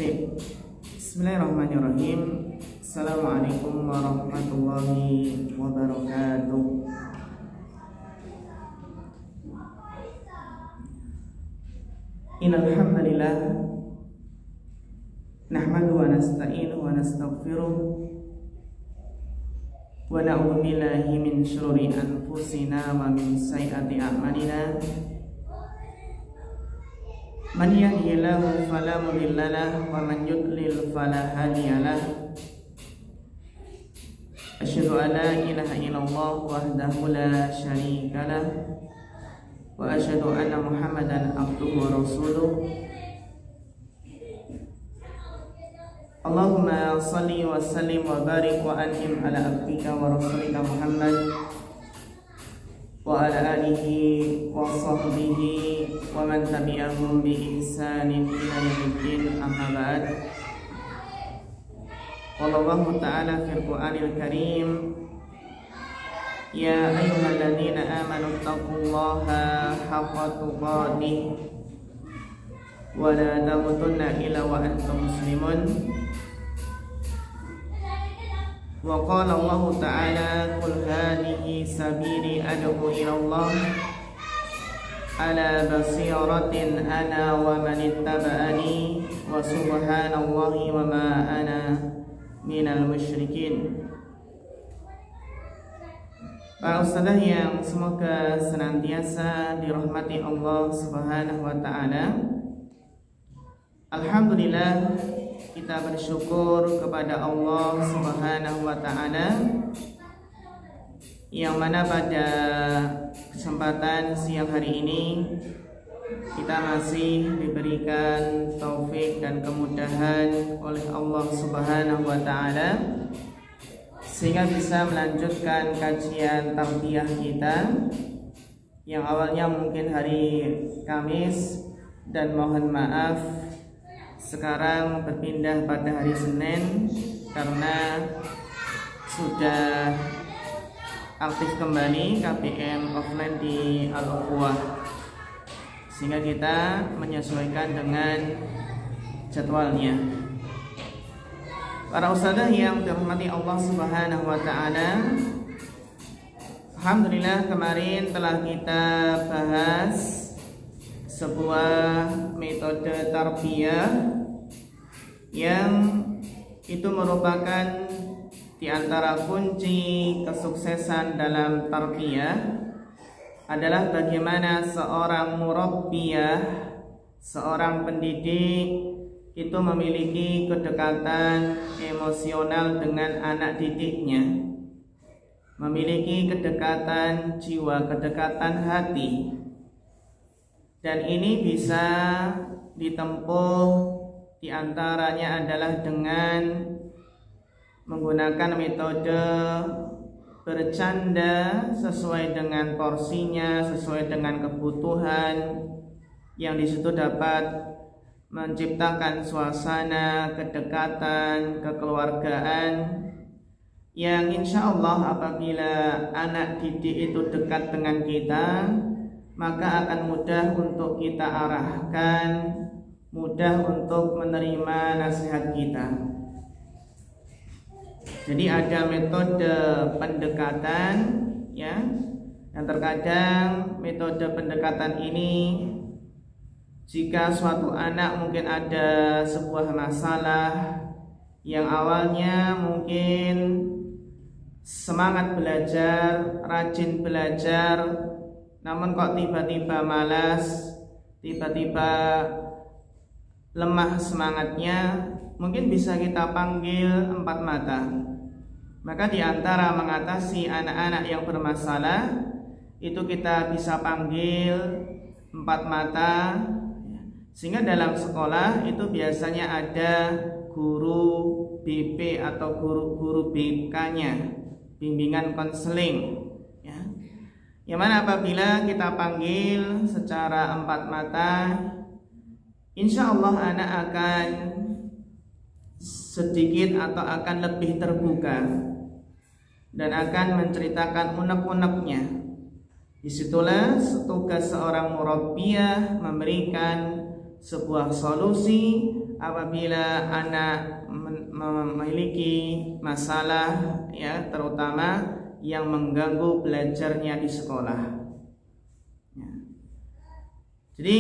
Baik. Bismillahirrahmanirrahim. Assalamualaikum warahmatullahi wabarakatuh. Innal hamdalillah nahmadu wa nasta'inuhu wa nastaghfiruh wa na'udzu billahi min syururi anfusina wa min sayyiati a'malina. Man yahdihillahu fala mudilla lahu wa man yudlil fala hadiya lahu. Asyhadu an la ilaha illallah wahdahu la syarika lahu wa asyhadu anna Muhammadan abduhu wa rasuluh. Allahumma shalli wa sallim wa barik wa an'im ala abdika wa rasulika Muhammad wa ala alihi wa sahbihi wa man tabi'ahum bi ihsanin ila yaumiddin, amma ba'd. Qala Allah ta'ala fil Qur'anil Karim, ya ayyuhalladzina amanu taqullaha haqqa tuqatih wa la tamutunna illa wa antum muslimun. Wa qala Allah ta'ala, qul hadhihi sabili ad'u ila Allah ala basiratin ana wa man ittaba'ani wa subhanallahi wa ma ana minal musyrikin. Para ustadzah yang semoga senantiasa dirahmati Allah Subhanahu wa ta'ala, alhamdulillah kita bersyukur kepada Allah Subhanahu wa ta'ala yang mana pada kesempatan siang hari ini kita masih diberikan taufik dan kemudahan oleh Allah Subhanahu wa ta'ala sehingga bisa melanjutkan kajian tarbiyah kita yang awalnya mungkin hari Kamis dan mohon maaf sekarang berpindah pada hari Senin karena sudah aktif kembali KPM offline di Al-Ukhuwah, sehingga kita menyesuaikan dengan jadwalnya. Para ustadzah yang dirahmati Allah Subhanahu wa ta'ala, alhamdulillah kemarin telah kita bahas sebuah metode tarbiyah yang itu merupakan di antara kunci kesuksesan dalam tarbiyah adalah bagaimana seorang murabbiyah, seorang pendidik itu memiliki kedekatan emosional dengan anak didiknya, memiliki kedekatan jiwa, kedekatan hati. Dan ini bisa ditempuh diantaranya adalah dengan menggunakan metode bercanda sesuai dengan porsinya, sesuai dengan kebutuhan, yang disitu dapat menciptakan suasana kedekatan, kekeluargaan yang insya Allah apabila anak didik itu dekat dengan kita, maka akan mudah untuk kita arahkan, mudah untuk menerima nasihat kita. Jadi ada metode pendekatan ya, yang terkadang metode pendekatan ini jika suatu anak mungkin ada sebuah masalah yang awalnya mungkin semangat belajar, rajin belajar, namun kok tiba-tiba malas, tiba-tiba lemah semangatnya, mungkin bisa kita panggil empat mata. Maka di antara mengatasi anak-anak yang bermasalah itu kita bisa panggil empat mata, sehingga dalam sekolah itu biasanya ada guru BP atau guru BK-nya, bimbingan konseling ya. Yang mana apabila kita panggil secara empat mata, insya Allah anak akan sedikit atau akan lebih terbuka dan akan menceritakan unek-uneknya. Disitulah tugas seorang murabbiyah memberikan sebuah solusi apabila anak memiliki masalah, ya, terutama yang mengganggu belajarnya di sekolah. Ya. Jadi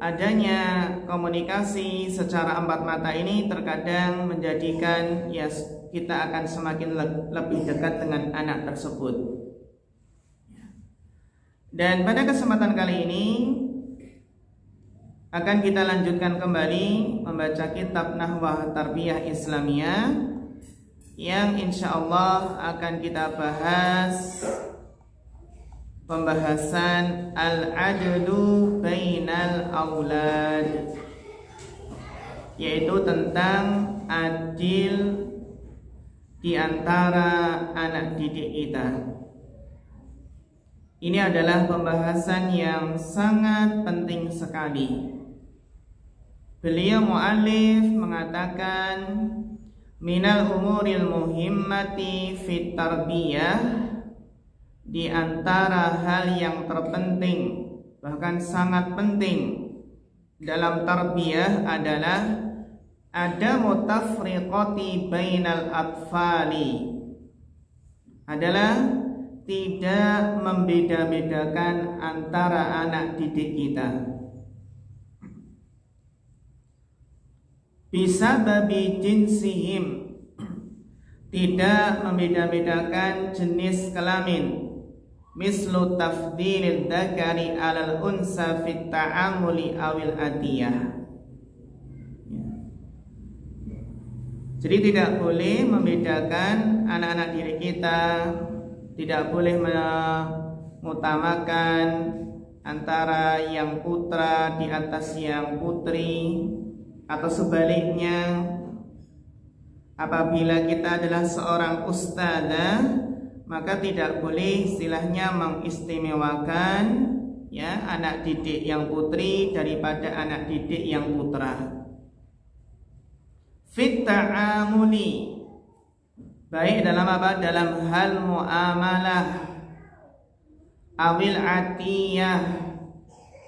adanya komunikasi secara empat mata ini terkadang menjadikan, ya, kita akan semakin lebih dekat dengan anak tersebut. Dan pada kesempatan kali ini akan kita lanjutkan kembali membaca kitab Nahwah Tarbiyah Islamiyah yang insya Allah akan kita bahas pembahasan al-adlu bainal aulad, yaitu tentang adil di antara anak didik kita. Ini adalah pembahasan yang sangat penting sekali. Beliau mu'allif mengatakan minal umuril muhimmati fit tarbiyah, di antara hal yang terpenting, bahkan sangat penting dalam tarbiyah adalah ada mutafriqati bainal atfali, adalah tidak membeda-bedakan antara anak didik kita. Bisa babi jinsihim, tidak membeda-bedakan jenis kelamin. Mislu tafdilid dzakari 'alal unsa fit ta'amuli awil adiyah. Jadi tidak boleh membedakan anak-anak diri kita, tidak boleh mengutamakan antara yang putra di atas yang putri, atau sebaliknya. Apabila kita adalah seorang ustadzah, maka tidak boleh istilahnya mengistimewakan, ya, anak didik yang putri daripada anak didik yang putra. Fit ta'amuli, baik dalam apa? Dalam hal muamalah, awil atiyah,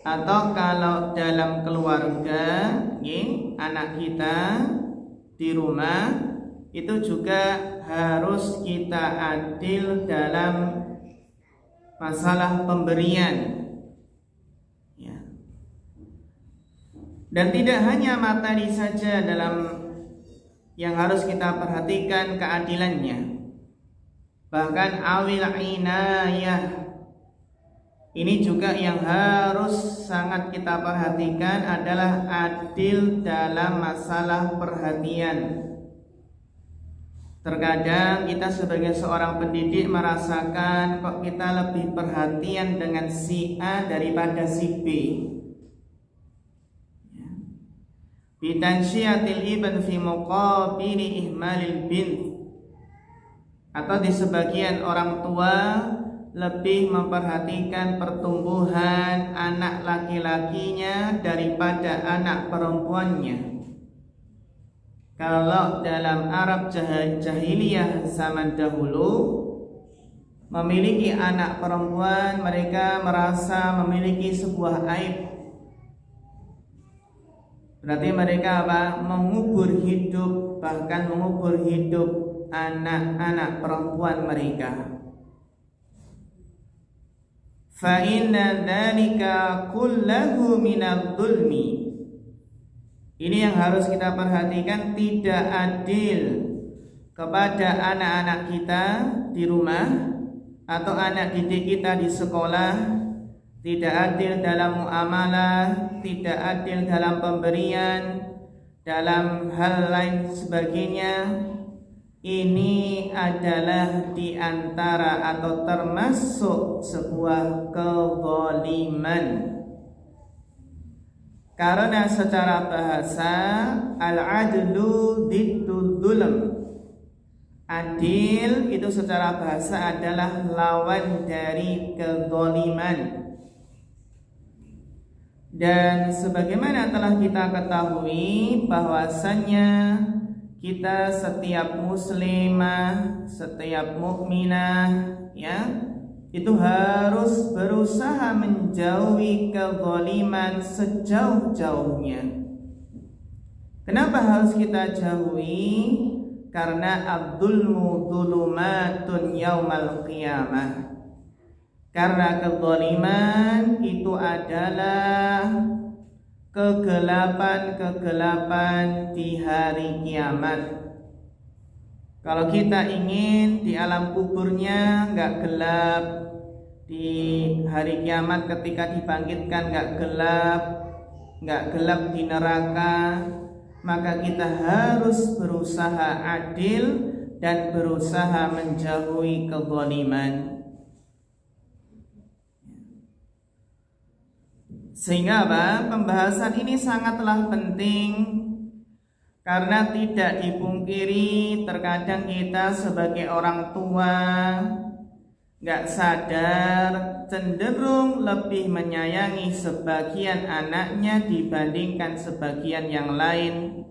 atau kalau dalam keluarga, ya, anak kita di rumah itu juga harus kita adil dalam masalah pemberian, ya. Dan tidak hanya materi saja dalam yang harus kita perhatikan keadilannya, bahkan awil inayah, ini juga yang harus sangat kita perhatikan adalah adil dalam masalah perhatian. Terkadang kita sebagai seorang pendidik merasakan kok kita lebih perhatian dengan si A daripada si B. Bitansyiatil ibn fi muqabili ihmalil bint, atau di sebagian orang tua lebih memperhatikan pertumbuhan anak laki-lakinya daripada anak perempuannya. Kalau dalam Arab jahiliyah zaman dahulu, memiliki anak perempuan mereka merasa memiliki sebuah aib. Berarti mereka apa? Mengubur hidup, bahkan mengubur hidup anak-anak perempuan mereka. Fa inna dzalika kullahu minadh dhulmi. Ini yang harus kita perhatikan, tidak adil kepada anak-anak kita di rumah atau anak didik kita di sekolah, tidak adil dalam muamalah, tidak adil dalam pemberian, dalam hal lain sebagainya. Ini adalah di antara atau termasuk sebuah kezaliman. Karena secara bahasa al-adlu diddul dzulm, adil itu secara bahasa adalah lawan dari kezaliman. Dan sebagaimana telah kita ketahui bahwasannya kita setiap muslimah, setiap mukminah, ya, itu harus berusaha menjauhi kezaliman sejauh-jauhnya. Kenapa harus kita jauhi? Karena abdulmu dhulumatun yaumal qiyamah. Karena kezaliman itu adalah kegelapan-kegelapan di hari kiamat. Kalau kita ingin di alam kuburnya nggak gelap, di hari kiamat ketika dibangkitkan nggak gelap di neraka, maka kita harus berusaha adil dan berusaha menjauhi kezaliman. Sehingga apa? Pembahasan ini sangatlah penting. Karena tidak dipungkiri terkadang kita sebagai orang tua gak sadar cenderung lebih menyayangi sebagian anaknya dibandingkan sebagian yang lain.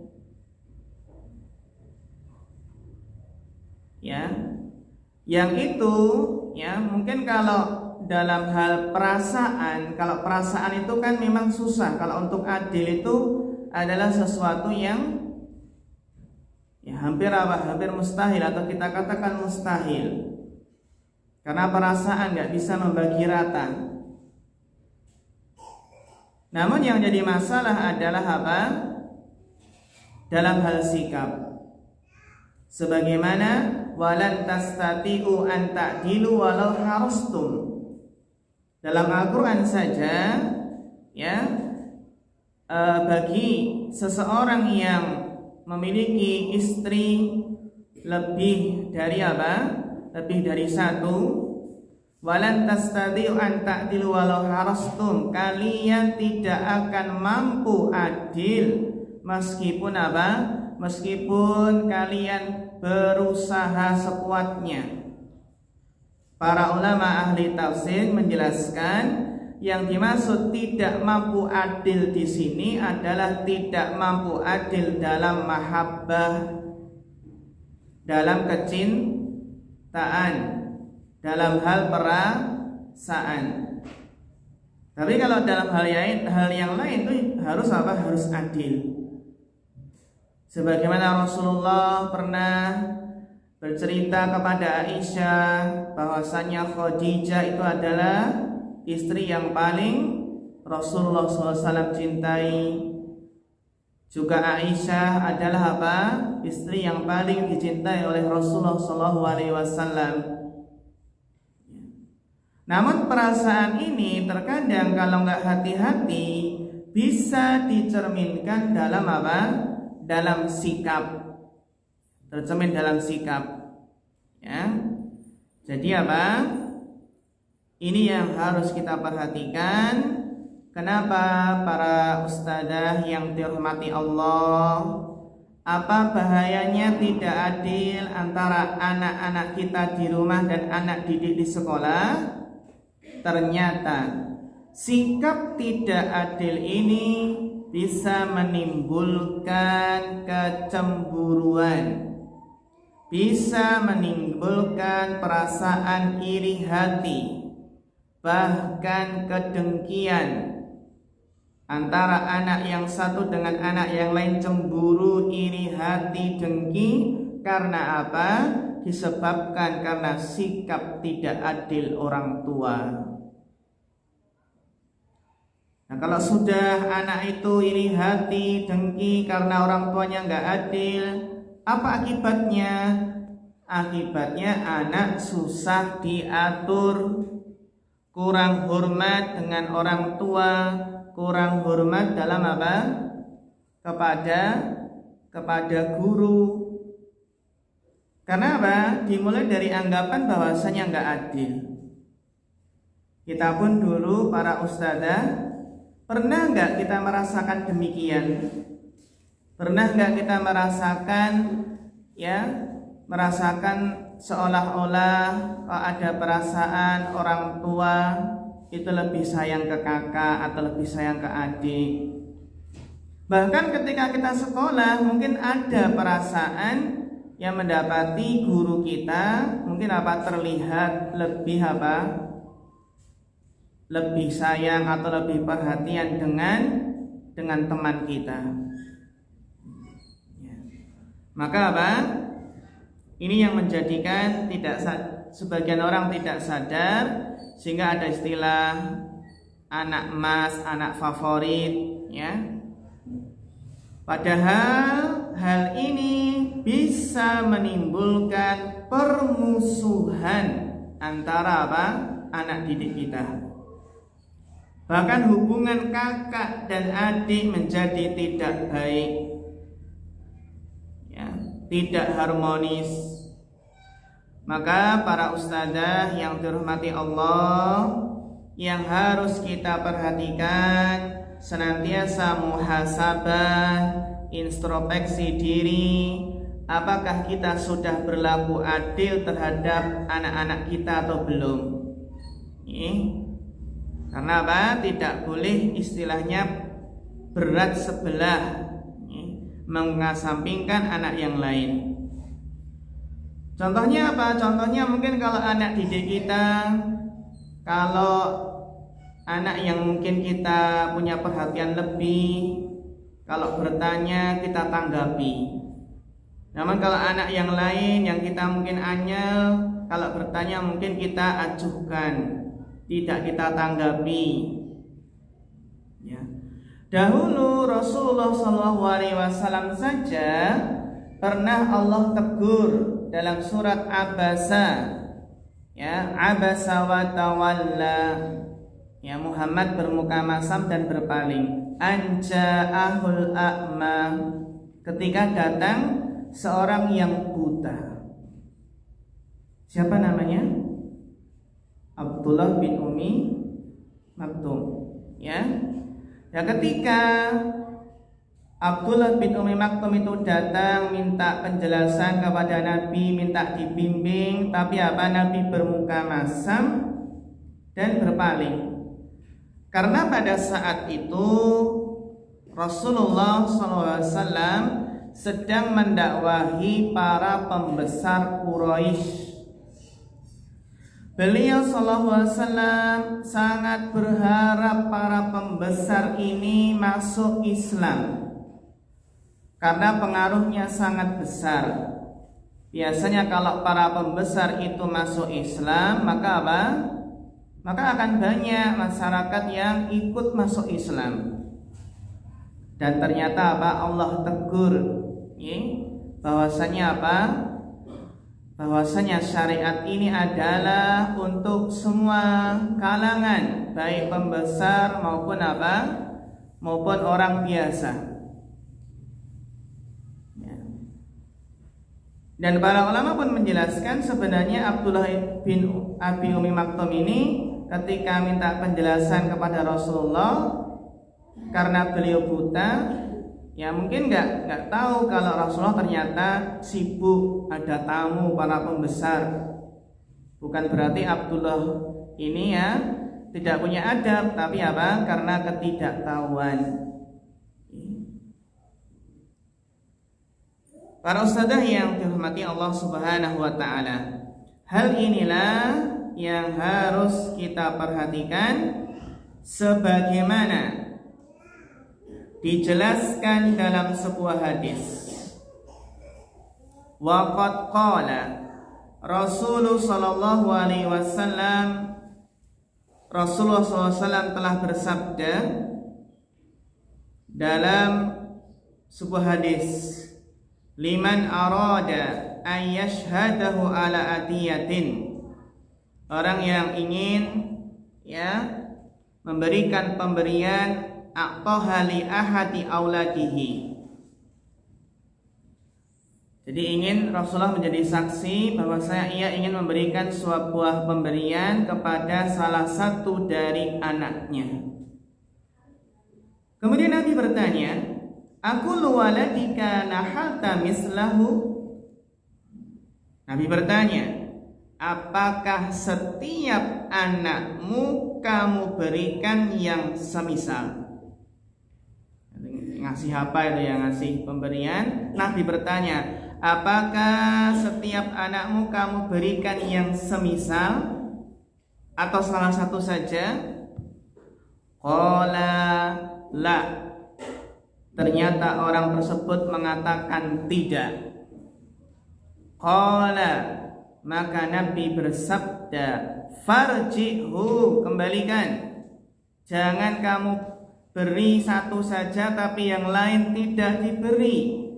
Ya, yang itu ya mungkin kalau dalam hal perasaan, kalau perasaan itu kan memang susah. Kalau untuk adil itu adalah sesuatu yang ya hampir mustahil, atau kita katakan mustahil, karena perasaan nggak bisa membagi rata. Namun yang jadi masalah adalah apa? Dalam hal sikap. Sebagaimana walan tastati'u an ta'dilu walau harastum. Dalam Al-Quran saja ya, bagi seseorang yang memiliki istri lebih dari apa? Lebih dari satu. Walan tastati'u an ta'dilu walau harastum. Kalian tidak akan mampu adil meskipun apa? Meskipun kalian berusaha sekuatnya. Para ulama ahli tafsir menjelaskan yang dimaksud tidak mampu adil di sini adalah tidak mampu adil dalam mahabbah, dalam kecintaan, dalam hal perasaan. Tapi kalau dalam hal yang lain itu harus apa? Harus adil. Sebagaimana Rasulullah pernah bercerita kepada Aisyah bahwasanya Khadijah itu adalah istri yang paling Rasulullah SAW cintai. Juga Aisyah adalah apa? Istri yang paling dicintai oleh Rasulullah SAW. Namun perasaan ini terkadang kalau nggak hati-hati bisa dicerminkan dalam apa? Dalam sikap. Tercermin dalam sikap. Ya. Jadi apa? Ini yang harus kita perhatikan. Kenapa para ustadzah yang dirahmati Allah, apa bahayanya tidak adil antara anak-anak kita di rumah dan anak didik di sekolah? Ternyata sikap tidak adil ini bisa menimbulkan kecemburuan, bisa menimbulkan perasaan iri hati, bahkan kedengkian antara anak yang satu dengan anak yang lain. Cemburu, iri hati, dengki. Karena apa? Disebabkan karena sikap tidak adil orang tua. Nah, kalau sudah anak itu iri hati, dengki karena orang tuanya nggak adil, apa akibatnya? Akibatnya anak susah diatur, kurang hormat dengan orang tua, kurang hormat dalam apa? Kepada guru. Karena apa? Dimulai dari anggapan bahwasanya nggak adil. Kita pun dulu para ustadzah, pernah nggak kita merasakan demikian? Pernah nggak kita merasakan seolah-olah ada perasaan orang tua itu lebih sayang ke kakak atau lebih sayang ke adik? Bahkan ketika kita sekolah mungkin ada perasaan yang mendapati guru kita mungkin terlihat lebih lebih sayang atau lebih perhatian dengan teman kita. Ya. Maka apa? Ini yang menjadikan sebagian orang tidak sadar, sehingga ada istilah anak emas, anak favorit, ya. Padahal hal ini bisa menimbulkan permusuhan antara apa? Anak didik kita. Bahkan hubungan kakak dan adik menjadi tidak baik, ya, tidak harmonis. Maka para ustadzah yang dirahmati Allah, yang harus kita perhatikan, senantiasa muhasabah, introspeksi diri, apakah kita sudah berlaku adil terhadap anak-anak kita atau belum. Karena apa? Tidak boleh istilahnya berat sebelah, mengesampingkan anak yang lain. Contohnya apa? Contohnya mungkin kalau anak didik kita, kalau anak yang mungkin kita punya perhatian lebih, kalau bertanya kita tanggapi. Namun kalau anak yang lain yang kita mungkin anyel, kalau bertanya mungkin kita acuhkan, tidak kita tanggapi. Ya. Dahulu Rasulullah SAW saja pernah Allah tegur dalam surat Abasa, ya, Abasa wa tawalla, ya, Muhammad bermuka masam dan berpaling. Anja'ahul a'ma, ketika datang seorang yang buta. Siapa namanya? Abdullah bin Umi Maktum, ya. Ya, ketika Abdullah bin Umi Maktum itu datang minta penjelasan kepada Nabi, minta dibimbing, tapi apa? Nabi bermuka masam dan berpaling. Karena pada saat itu Rasulullah SAW sedang mendakwahi para pembesar Quraisy. Beliau SAW sangat berharap para pembesar ini masuk Islam, karena pengaruhnya sangat besar. Biasanya kalau para pembesar itu masuk Islam, maka apa? Maka akan banyak masyarakat yang ikut masuk Islam. Dan ternyata apa? Allah tegur, ya, bahwasanya apa? Bahwasanya syariat ini adalah untuk semua kalangan, baik pembesar maupun apa? Maupun orang biasa. Dan para ulama pun menjelaskan sebenarnya Abdullah bin Abi Umi Maktum ini ketika minta penjelasan kepada Rasulullah, karena beliau buta, ya mungkin nggak tahu kalau Rasulullah ternyata sibuk, ada tamu para pembesar. Bukan berarti Abdullah ini ya tidak punya adab, tapi apa? Karena ketidaktahuan. Para ustadzah yang dirahmati Allah Subhanahu wa taala, hal inilah yang harus kita perhatikan sebagaimana dijelaskan dalam sebuah hadis. Waqad qala Rasulullah sallallahu alaihi wasallam, Rasulullah SAW telah bersabda dalam sebuah hadis, liman arada an yashhadahu ala atiyatin, orang yang ingin ya memberikan pemberian aqtaha li ahadi auladihi. Jadi ingin Rasulullah menjadi saksi bahwa ia ingin memberikan sebuah pemberian kepada salah satu dari anaknya. Kemudian Nabi bertanya, aku waladika nahalta mislahu. Nabi bertanya, apakah setiap anakmu kamu berikan yang semisal? Ngasih apa itu yang ngasih pemberian? Nabi bertanya, apakah setiap anakmu kamu berikan yang semisal atau salah satu saja? Qala la. Ternyata orang tersebut mengatakan tidak. Qala, maka Nabi bersabda, farji'hu, kembalikan. Jangan kamu beri satu saja tapi yang lain tidak diberi.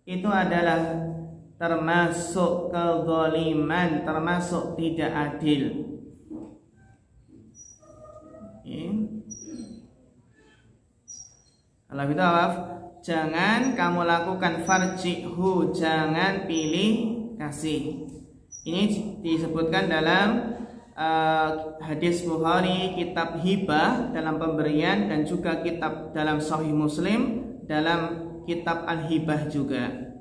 Itu adalah termasuk kezaliman, termasuk tidak adil. Kalau gitu maaf, jangan kamu lakukan farji'hu, jangan pilih kasih. Ini disebutkan dalam hadis Bukhari, kitab hibah dalam pemberian, dan juga kitab dalam Sahih Muslim dalam kitab Al-Hibah juga.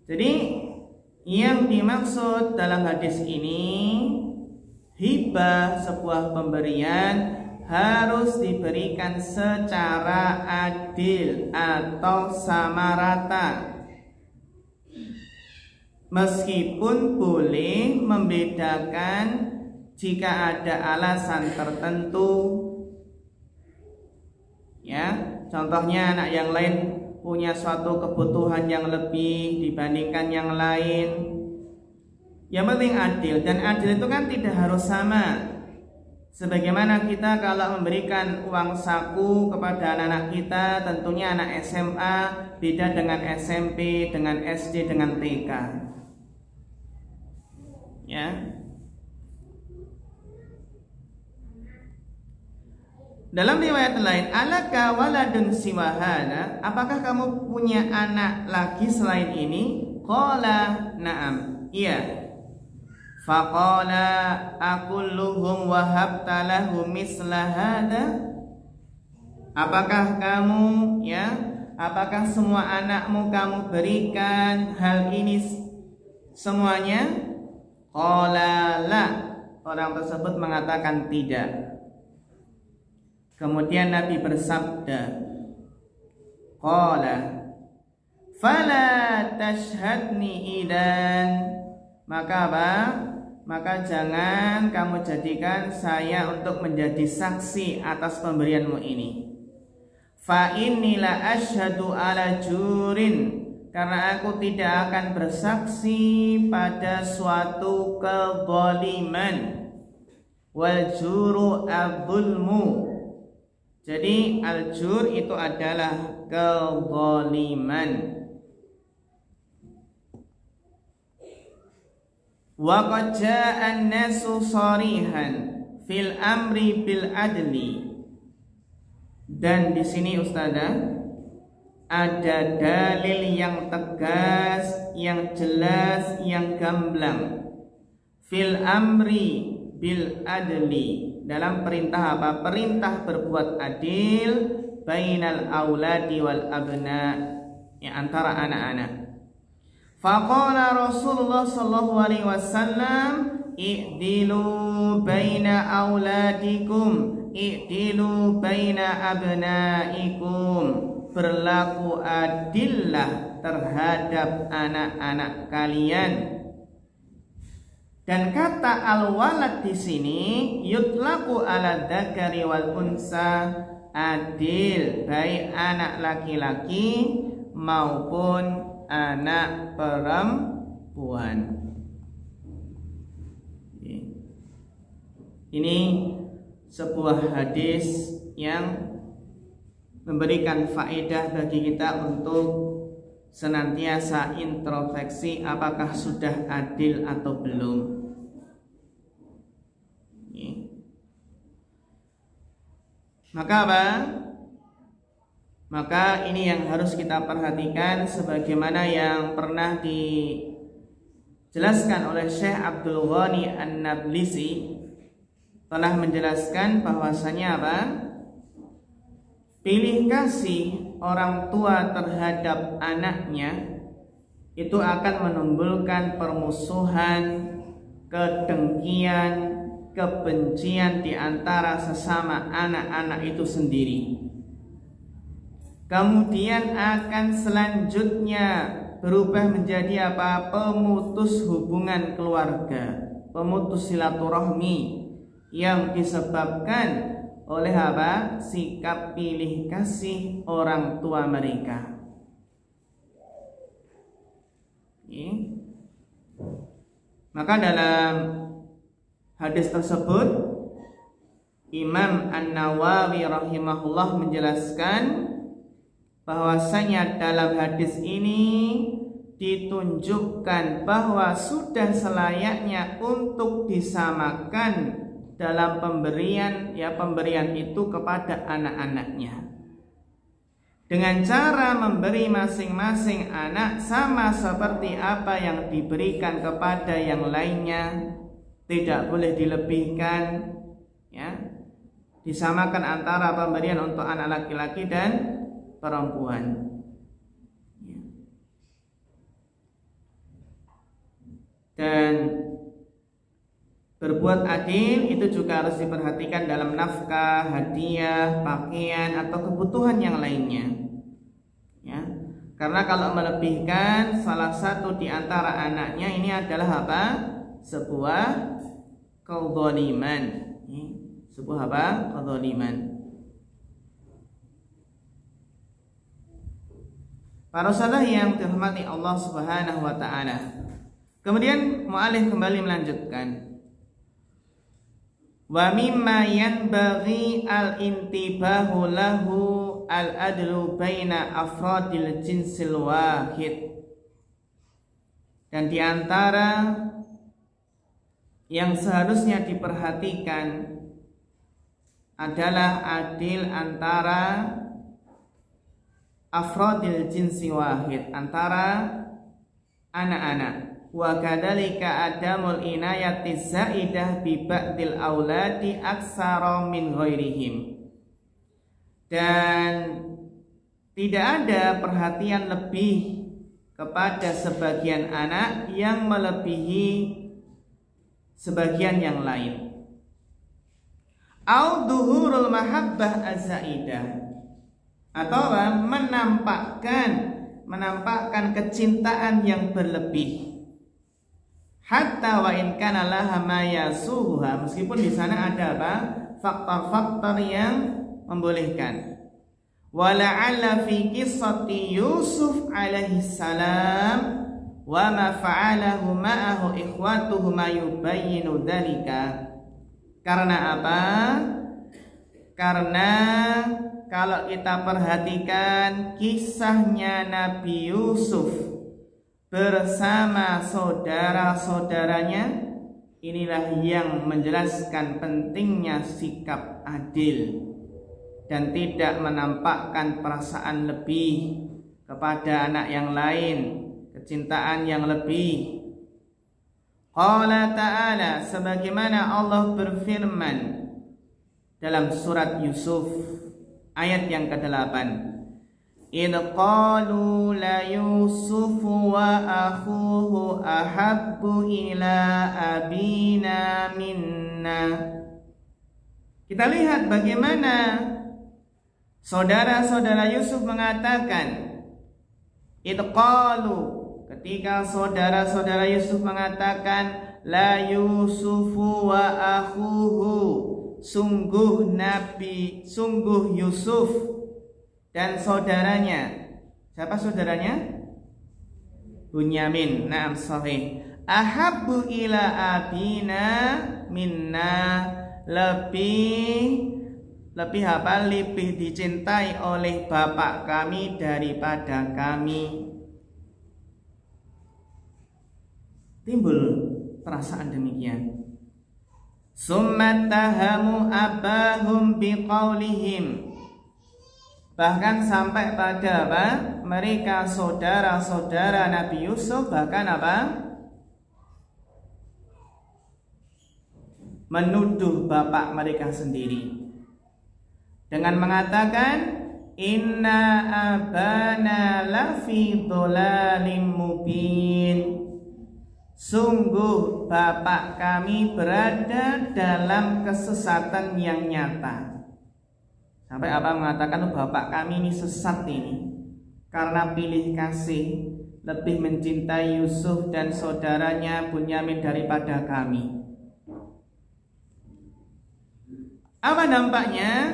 Jadi yang dimaksud dalam hadis ini, hibah, sebuah pemberian, harus diberikan secara adil atau sama rata. Meskipun boleh membedakan jika ada alasan tertentu. Ya, contohnya anak yang lain punya suatu kebutuhan yang lebih dibandingkan yang lain. Yang penting adil, dan adil itu kan tidak harus sama. Sebagaimana kita kalau memberikan uang saku kepada anak-anak kita, tentunya anak SMA beda dengan SMP, dengan SD, dengan TK. Ya. Dalam riwayat lain, alaka waladun siwahana, apakah kamu punya anak lagi selain ini? Qala na'am, iya. Faqala akulluhum wahabta lahu misla hada, apakah kamu, ya, apakah semua anakmu kamu berikan hal ini semuanya? Qala la, orang tersebut mengatakan tidak. Kemudian Nabi bersabda, qala fala tashhadni idan, maka apa? Maka jangan kamu jadikan saya untuk menjadi saksi atas pemberianmu ini. Fa inni la asyhadu ala jurin, karena aku tidak akan bersaksi pada suatu kezaliman. Wal juru adzulmu, jadi al-jur itu adalah kezaliman. Wa qad jaa'a an-nasu sharihan fil amri bil adli. Dan di sini Ustazah ada dalil yang tegas, yang jelas, yang gamblang. Fil amri bil adli, dalam perintah apa? Perintah berbuat adil bainal auladi wal abna, ya, antara anak-anak. Faqala Rasulullah sallallahu alaihi wasallam, i'dilu baina auladikum, i'dilu baina abnaikum, berlaku adillah terhadap anak-anak kalian. Dan kata al-walad di sini yutlaku ala dzakari wal unsa, adil baik anak laki-laki maupun anak perempuan. Ini sebuah hadis yang memberikan faedah bagi kita untuk senantiasa introspeksi apakah sudah adil atau belum. Maka apa? Maka ini yang harus kita perhatikan, sebagaimana yang pernah dijelaskan oleh Syekh Abdul Ghani An-Nablisi, telah menjelaskan bahwasanya apa? Pilih kasih orang tua terhadap anaknya itu akan menimbulkan permusuhan, kedengkian, kebencian di antara sesama anak-anak itu sendiri. Kemudian akan selanjutnya berubah menjadi apa? Pemutus hubungan keluarga, pemutus silaturahmi, yang disebabkan oleh apa? Sikap pilih kasih orang tua mereka. Maka dalam hadis tersebut Imam An-Nawawi rahimahullah menjelaskan bahwasanya dalam hadis ini ditunjukkan bahwa sudah selayaknya untuk disamakan dalam pemberian itu kepada anak-anaknya, dengan cara memberi masing-masing anak sama seperti apa yang diberikan kepada yang lainnya, tidak boleh dilebihkan, ya, disamakan antara pemberian untuk anak laki-laki dan perempuan. Dan berbuat adil itu juga harus diperhatikan dalam nafkah, hadiah, pakaian, atau kebutuhan yang lainnya, ya. Karena kalau melebihkan salah satu di antara anaknya, ini adalah apa? Sebuah kezaliman. Sebuah apa? Kezaliman. Para sahabat yang dirahmati Allah Subhanahu wa taala. Kemudian mu'alif kembali melanjutkan, wa mimma yanbaghi al-intibahu lahu al-adlu baina afradil jinsil wahid. Dan di antara yang seharusnya diperhatikan adalah adil antara afradil jinsi wahid, antara anak-anak. Wa kadzalika adamul inayati zaidah bi ba'dil auladi aksara min ghairihim. Dan tidak ada perhatian lebih kepada sebagian anak yang melebihi sebagian yang lain. Au duhurul mahabbah az-zaidah, atau menampakkan kecintaan yang berlebih. Hatta wa in kana laha ma yasuha, meskipun di sana ada apa? Faktor-faktor yang membolehkan. Wa la'alla fi qissati Yusuf alaihi salam wa ma fa'alahu ma'ahu ikhwatuhu ma yubayyinu dzalika. Karena apa? Karena kalau kita perhatikan kisahnya Nabi Yusuf bersama saudara-saudaranya, inilah yang menjelaskan pentingnya sikap adil dan tidak menampakkan perasaan lebih kepada anak yang lain, kecintaan yang lebih. Qala ta'ala, sebagaimana Allah berfirman dalam surat Yusuf ayat yang ke-8, idh qalu la yusufu wa akhuhu ahabbu ila abina minna. Kita lihat bagaimana saudara-saudara Yusuf mengatakan, idh qalu, ketika saudara-saudara Yusuf mengatakan, la yusufu wa akhuhu, sungguh Yusuf dan saudaranya. Siapa saudaranya? Bunyamin. Naam, sahih. Ahabbu ila abina minna, lebih apa? Lebih dicintai oleh bapak kami daripada kami. Timbul perasaan demikian. Summattahamu abahum biqaulihim, bahkan sampai pada apa? Mereka saudara-saudara Nabi Yusuf bahkan apa? Menuduh bapak mereka sendiri dengan mengatakan, inna abana lafi dhalalim mubin, sungguh bapak kami berada dalam kesesatan yang nyata. Sampai apa mengatakan bapak kami ini sesat ini karena pilih kasih, lebih mencintai Yusuf dan saudaranya Bunyamin daripada kami. Apa dampaknya?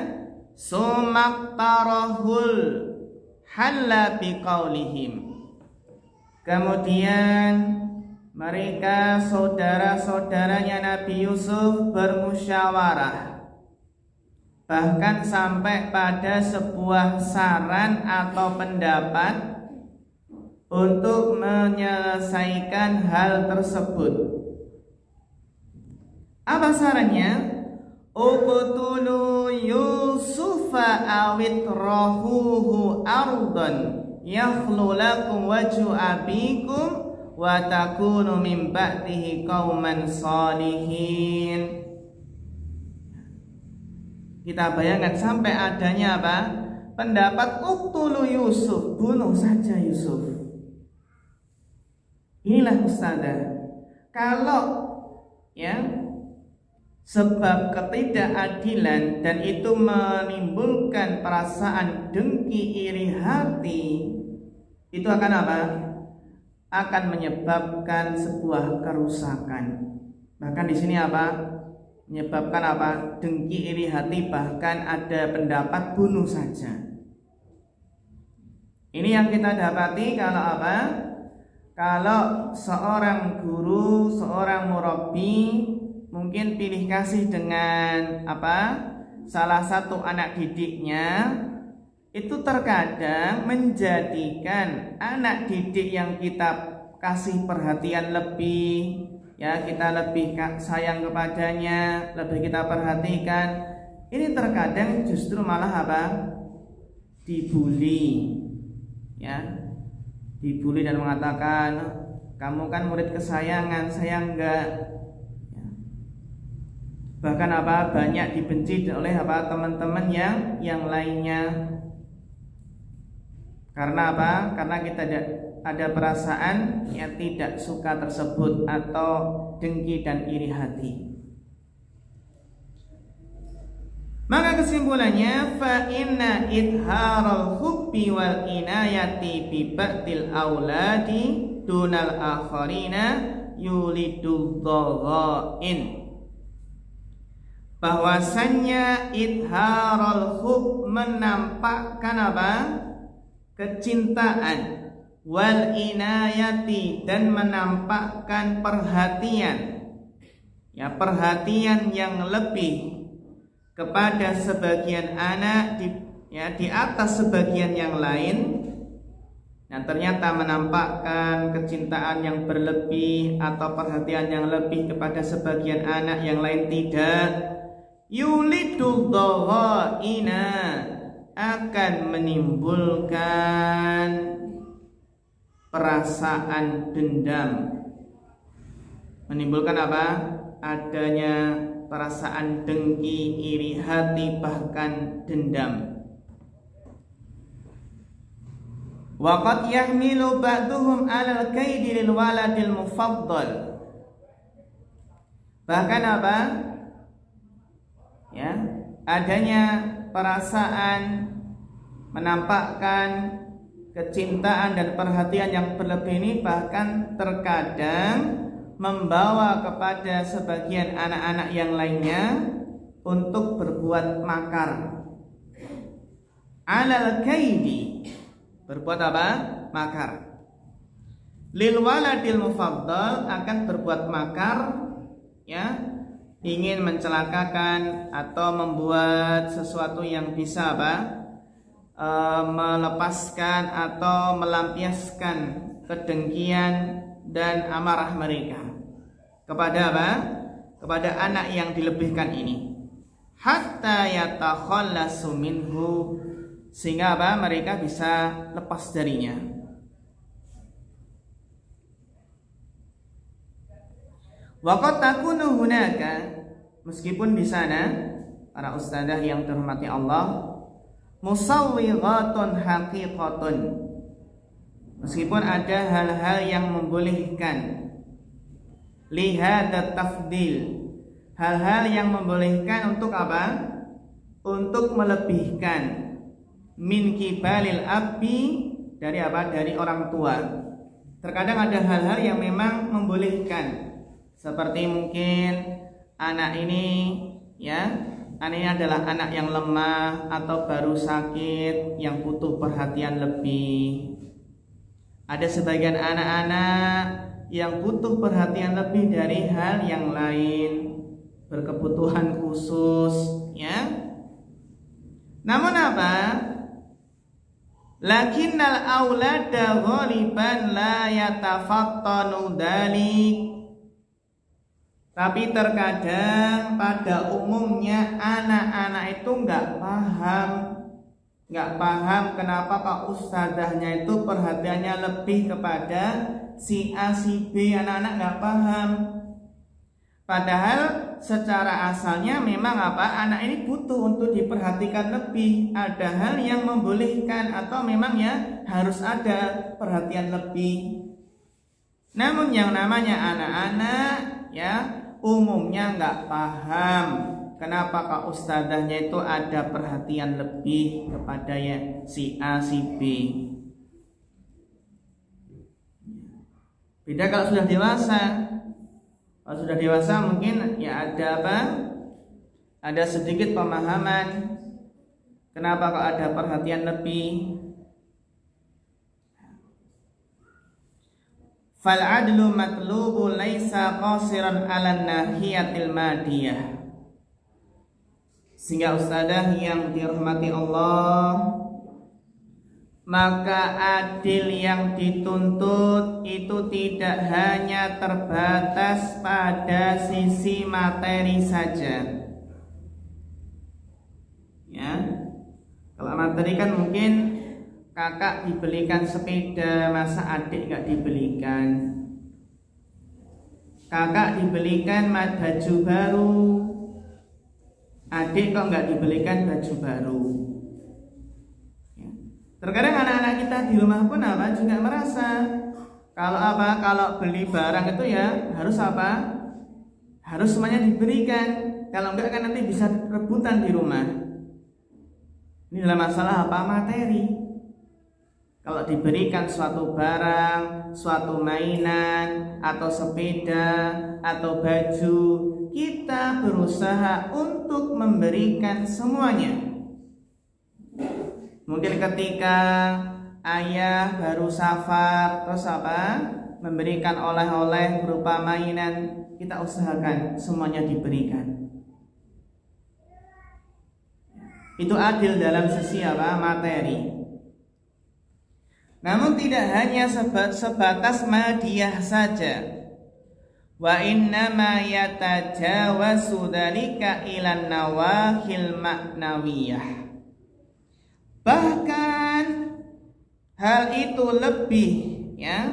Sumaktarahul halla biqaulihim. Kemudian mereka saudara-saudaranya Nabi Yusuf bermusyawarah, bahkan sampai pada sebuah saran atau pendapat untuk menyelesaikan hal tersebut. Apa sarannya? Uqtulu Yusufa awitrahuhu ardan yakhlu lakum wajhu abikum wa takunu min ba'dihi qauman salihin. Kita bayangkan sampai adanya apa? Pendapat uqtulu Yusuf, bunuh saja Yusuf. Inilah ustadzah. Kalau ya sebab ketidakadilan dan itu menimbulkan perasaan dengki iri hati, itu akan apa? Akan menyebabkan sebuah kerusakan. Bahkan di sini apa? Menyebabkan apa? Dengki iri hati, bahkan ada pendapat bunuh saja. Ini yang kita dapati kalau apa? Kalau seorang guru, seorang murabbi mungkin pilih kasih dengan apa? Salah satu anak didiknya, itu terkadang menjadikan anak didik yang kita kasih perhatian lebih, ya kita lebih sayang kepadanya, lebih kita perhatikan, ini terkadang justru malah apa? Dibully, ya, dibully dan mengatakan kamu kan murid kesayangan, saya enggak. Bahkan apa? Banyak dibenci oleh apa? Teman-teman yang lainnya. Karena apa? Karena kita ada perasaan yang tidak suka tersebut atau dengki dan iri hati. Maka kesimpulannya, fa inna idharal hubbi wal inayati bi ba'dil auladi dunal akharina yulidul dhaghain. Bahwasannya idharul hub menampakkan apa? Kecintaan, wal inayati dan menampakkan perhatian, ya perhatian yang lebih kepada sebagian anak di atas sebagian yang lain. Nah, ternyata menampakkan kecintaan yang berlebih atau perhatian yang lebih kepada sebagian anak, yang lain tidak. Yulidul dhaghaina, akan menimbulkan perasaan dendam. Menimbulkan apa? Adanya perasaan dengki, iri hati, bahkan dendam. Wa qad yahmilu ba'duhum 'alal kaidi lil waladil mufaddal. Bahkan apa? Ya, adanya perasaan menampakkan kecintaan dan perhatian yang berlebih ini bahkan terkadang membawa kepada sebagian anak-anak yang lainnya untuk berbuat makar. Alal kaidi, berbuat apa? Makar. Lil waladil mufaddal, akan berbuat makar, ya, ingin mencelakakan atau membuat sesuatu yang bisa apa? Melepaskan atau melampiaskan kedengkian dan amarah mereka kepada apa? Kepada anak yang dilebihkan ini. Hatta yatakhallasu minhu, sehingga apa? Mereka bisa lepas darinya. Waqad takunu hunaka, meskipun di sana para ustadzah yang dirahmati Allah, musawwighatun haqiqatun, meskipun ada hal-hal yang membolehkan, lihadat tafdil, hal-hal yang membolehkan untuk apa? Untuk melebihkan min kibalil abbi, dari apa? Dari orang tua. Terkadang ada hal-hal yang memang membolehkan, seperti mungkin anak ini ya anak ini adalah anak yang lemah atau baru sakit yang butuh perhatian lebih. Ada sebagian anak-anak yang butuh perhatian lebih dari hal yang lain, berkebutuhan khusus, ya. Namun apa? Lakinnal aulada ghaliban la yatafattanu dzalik. Tapi terkadang pada umumnya anak-anak itu nggak paham kenapa Pak Ustadzahnya itu perhatiannya lebih kepada si A si B. Anak-anak nggak paham. Padahal secara asalnya memang apa, anak ini butuh untuk diperhatikan lebih. Ada hal yang membolehkan atau memang ya harus ada perhatian lebih. Namun yang namanya anak-anak ya umumnya nggak paham kenapa Kak Ustadzahnya itu ada perhatian lebih kepada ya si A si B. Beda kalau sudah dewasa. Kalau sudah dewasa mungkin ya ada apa? Ada sedikit pemahaman kenapa kok ada perhatian lebih. Fal adlu matlubu laisa qasiran 'alan nahiyatil madiyah. Sehingga ustadzah yang dirahmati Allah, maka adil yang dituntut itu tidak hanya terbatas pada sisi materi saja. Ya, kalau materi kan mungkin kakak dibelikan sepeda, masa adik nggak dibelikan? Kakak dibelikan baju baru, adik kok nggak dibelikan baju baru? Terkadang anak-anak kita di rumah pun apa juga merasa kalau beli barang itu ya harus apa? Harus semuanya diberikan. Kalau enggak kan nanti bisa rebutan di rumah. Ini adalah masalah apa? Materi. Kalau diberikan suatu barang, suatu mainan atau sepeda atau baju, kita berusaha untuk memberikan semuanya. Mungkin ketika ayah baru safar terus apa? Memberikan oleh-oleh berupa mainan, kita usahakan semuanya diberikan. Itu adil dalam sisi apa? Materi. Namun tidak hanya sebatas madiyah saja. Wa inna ma yatajawazu dzalika ilan nawahil ma'nawiyah. Bahkan hal itu lebih ya.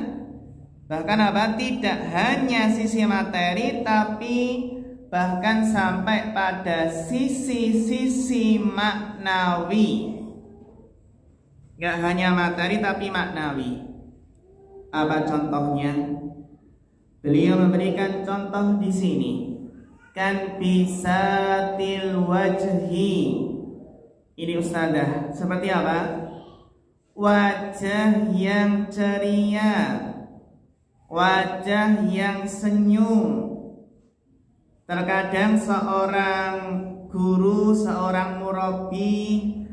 Bahkan apa? Tidak hanya sisi materi tapi bahkan sampai pada sisi-sisi maknawi. Gak hanya materi tapi maknawi. Apa contohnya? Beliau memberikan contoh di sini. Kan bisatil wajhi. Ini ustadzah, seperti apa? Wajah yang ceria, wajah yang senyum. Terkadang seorang guru, seorang murabi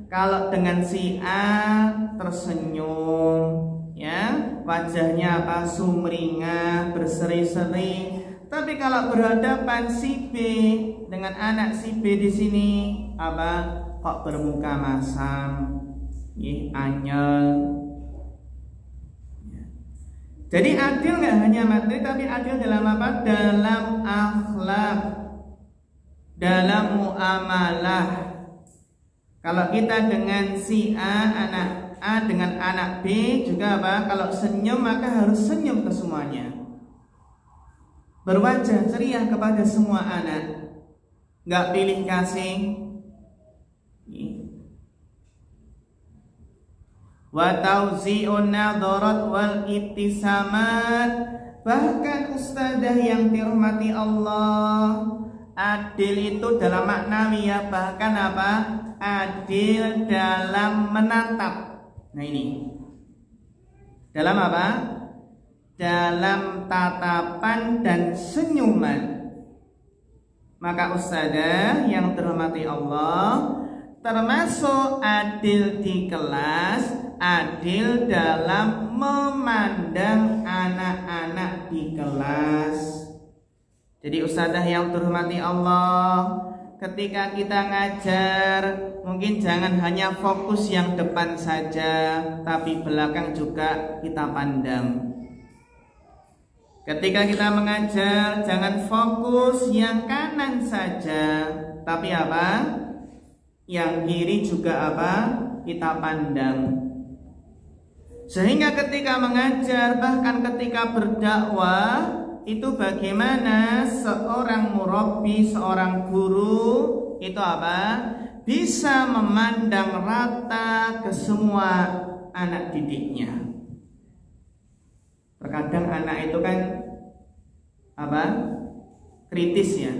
kalau dengan si A tersenyum, ya, wajahnya apa? Sumringah, berseri-seri. Tapi kalau berhadapan si B dengan anak si B di sini apa? Kok bermuka masam, anyel. Jadi adil nggak hanya materi tapi adil dalam apa? Dalam akhlak, dalam muamalah. Kalau kita dengan si A, anak A dengan anak B juga apa? Kalau senyum maka harus senyum ke semuanya. Berwajah ceria kepada semua anak, nggak pilih kasih. Wa tauzi'un nadharat wal ittisamat. Bahkan ustadzah yang dirahmati Allah, adil itu dalam maknawi ya, bahkan apa? Adil dalam menatap. Nah ini dalam apa? Dalam tatapan dan senyuman. Maka ustadzah yang terhormati Allah, termasuk adil di kelas, adil dalam memandang anak-anak di kelas. Jadi ustadzah yang terhormati Allah, ketika kita ngajar, mungkin jangan hanya fokus yang depan saja, tapi belakang juga kita pandang. Ketika kita mengajar, jangan fokus yang kanan saja, tapi apa? Yang kiri juga apa? Kita pandang. Sehingga ketika mengajar, bahkan ketika berdakwah, itu bagaimana seorang murabbi, seorang guru itu apa? Bisa memandang rata ke semua anak didiknya. Terkadang anak itu kan apa? Kritis ya.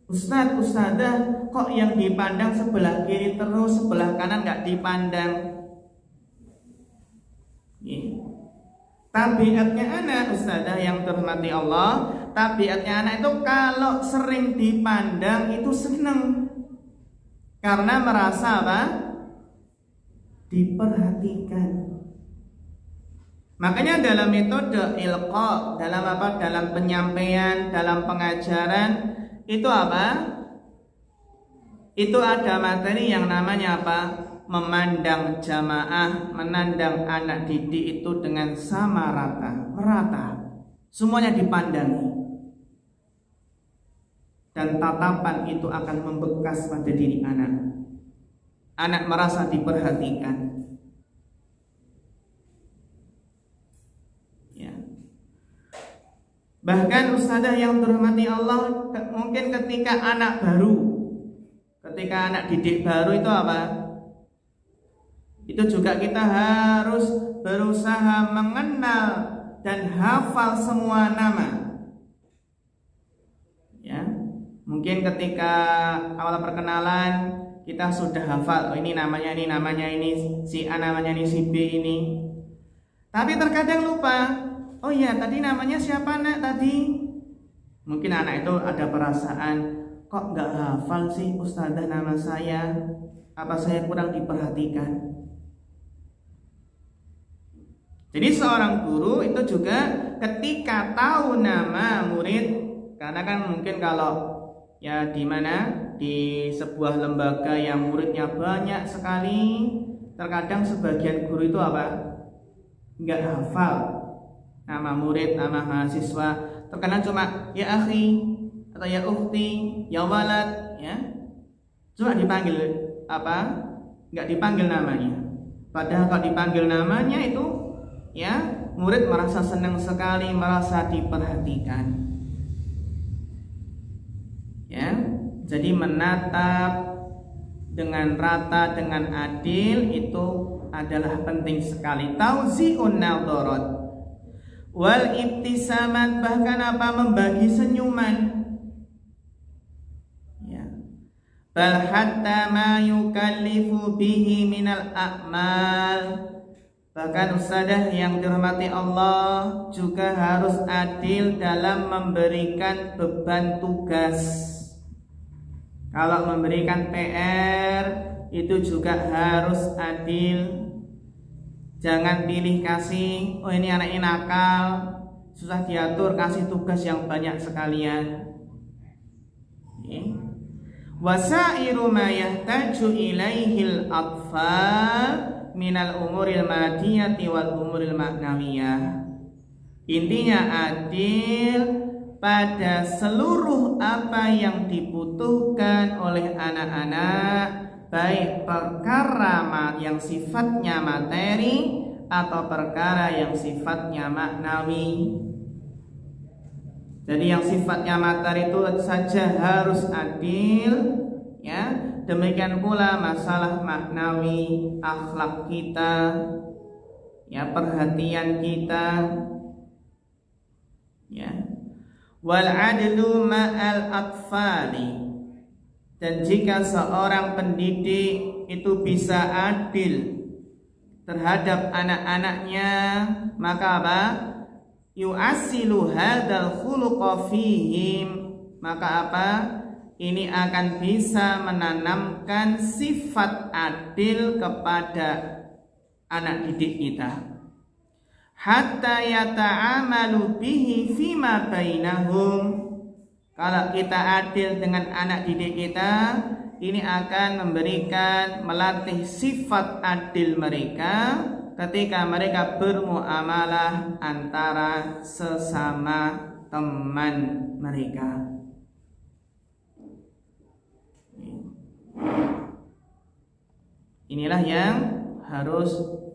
Ustadz, ustadzah, kok yang dipandang sebelah kiri terus, sebelah kanan nggak dipandang? Tabiatnya anak, ustadzah yang terhormati Allah, tabiatnya anak itu kalau sering dipandang itu seneng, karena merasa apa? Diperhatikan. Makanya dalam metode ilqa, dalam apa? Dalam penyampaian, dalam pengajaran itu apa? Itu ada materi yang namanya apa? Memandang jamaah, menandang anak didik itu dengan sama rata, merata. Semuanya dipandangi. Dan tatapan itu akan membekas pada diri anak. Anak merasa diperhatikan. Bahkan ustadzah yang terhormati Allah, mungkin ketika anak baru, ketika anak didik baru itu apa? Itu juga kita harus berusaha mengenal dan hafal semua nama. Ya, mungkin ketika awal perkenalan kita sudah hafal, oh ini namanya ini si A namanya ini si B ini. Tapi terkadang lupa. Oh iya, tadi namanya siapa nak tadi? Mungkin anak itu ada perasaan, kok gak hafal sih ustadzah nama saya? Apa saya kurang diperhatikan? Jadi seorang guru itu juga ketika tahu nama murid, karena kan mungkin kalau ya di mana di sebuah lembaga yang muridnya banyak sekali, terkadang sebagian guru itu apa? Gak hafal nama murid, nama mahasiswa, terkadang cuma ya akhi atau ya ukhti, ya walad, ya. Cuma dipanggil apa? Enggak dipanggil namanya. Padahal kalau dipanggil namanya itu ya, murid merasa senang sekali, merasa diperhatikan. Ya. Jadi menatap dengan rata, dengan adil itu adalah penting sekali. Tauzi'un nadharat wal ibtisamat, bahkan apa? Membagi senyuman. Ya. Bal hatta ma yukallifu bihi minal a'mal. Bahkan ustadzah yang dirahmati Allah juga harus adil dalam memberikan beban tugas. Kalau memberikan PR itu juga harus adil. Jangan pilih kasih, oh ini anak ini nakal, susah diatur, kasih tugas yang banyak sekalian. Wasairu ma yahtaju ilaihil atfal minal umuril madiyati wal umuril ma'nawiyah. Intinya adil pada seluruh apa yang dibutuhkan oleh anak-anak, baik perkara yang sifatnya materi atau perkara yang sifatnya maknawi. Jadi yang sifatnya materi itu saja harus adil, ya. Demikian pula masalah maknawi, akhlak kita, ya, perhatian kita, ya. Wal adlu ma'al atfali. Dan jika seorang pendidik itu bisa adil terhadap anak-anaknya, maka apa? Yu'asilu hadzal khuluqa fihim, maka apa? Ini akan bisa menanamkan sifat adil kepada anak didik kita. Hatta yata'amalu bihi fima bainahum. Kalau kita adil dengan anak didik kita, ini akan melatih sifat adil mereka ketika mereka bermuamalah antara sesama teman mereka. Inilah yang harus